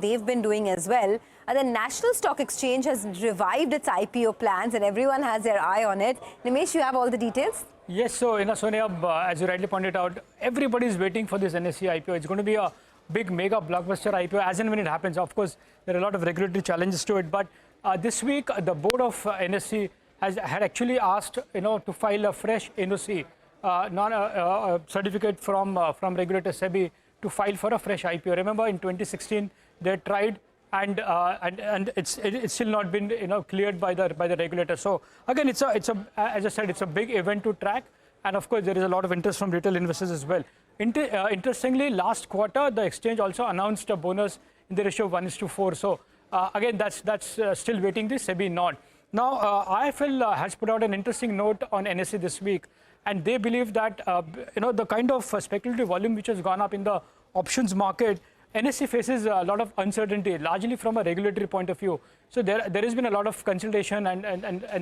they've been doing as well. The National Stock Exchange has revived its IPO plans and everyone has their eye on it. Nimesh, you have all the details? Yes, so Sonia, as you rightly pointed out, everybody is waiting for this NSE IPO. It's going to be a big mega blockbuster IPO as and when it happens. Of course, there are a lot of regulatory challenges to it, but this week the board of NSE had actually asked to file a fresh NOC, certificate from regulator Sebi to file for a fresh IPO. Remember, in 2016 they tried, and it's still not been cleared by the regulator. So again, it's a as I said, it's a big event to track, and of course there is a lot of interest from retail investors as well. Interestingly, last quarter the exchange also announced a bonus in the ratio of 1:4. So again, that's still waiting the Sebi nod. Now IIFl has put out an interesting note on NSE this week, and they believe that the kind of speculative volume which has gone up in the options market, NSE faces a lot of uncertainty, largely from a regulatory point of view. So there has been a lot of consultation, and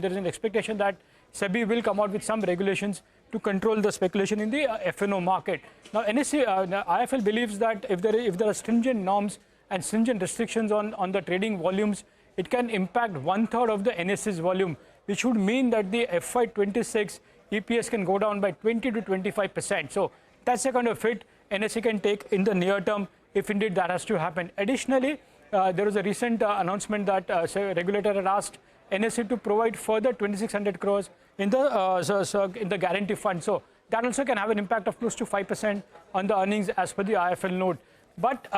there is an expectation that Sebi will come out with some regulations to control the speculation in the F&O market. Now IIFl believes that if there are stringent norms and stringent restrictions on the trading volumes, it can impact 1/3 of the NSE's volume, which would mean that the FY26 EPS can go down by 20 to 25%. So that's the kind of hit NSE can take in the near term, if indeed that has to happen. Additionally, there was a recent announcement that regulator had asked NSE to provide further 2,600 crores in the guarantee fund. So that also can have an impact of close to 5% on the earnings as per the IIFl note. But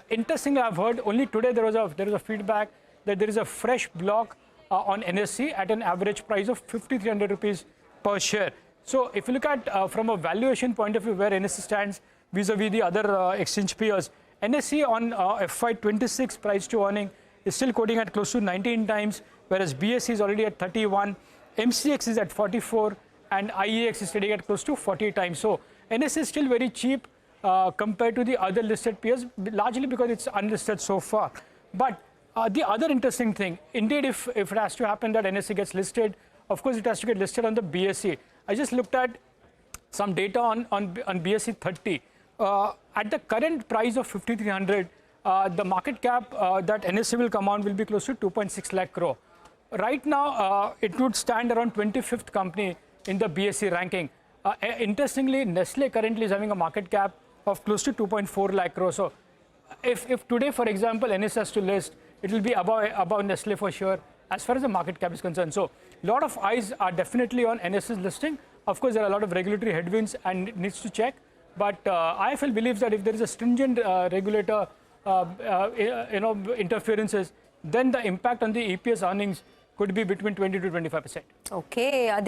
interestingly, I've heard only today there was a feedback that there is a fresh block on NSE at an average price of 5,300 rupees per share. So if you look at from a valuation point of view where NSE stands vis-a-vis the other exchange peers, NSE on FY26 price to earning is still quoting at close to 19 times, whereas BSE is already at 31, MCX is at 44, and IEX is trading at close to 40 times. So NSE is still very cheap compared to the other listed peers, largely because it's unlisted so far. But the other interesting thing, indeed, if it has to happen that NSE gets listed, of course it has to get listed on the BSE. I just looked at some data on BSE 30. At the current price of 5,300, the market cap that NSE will come on will be close to 2.6 lakh crore. Right now, it would stand around 25th company in the BSE ranking. Interestingly, Nestle currently is having a market cap of close to 2.4 lakh crore. So if today, for example, NSE has to list, it will be above Nestle for sure, as far as the market cap is concerned. So a lot of eyes are definitely on NSE's listing. Of course, there are a lot of regulatory headwinds and needs to check. But IIFl believes that if there is a stringent regulator interferences, then the impact on the EPS earnings could be between 20 to 25%. Okay.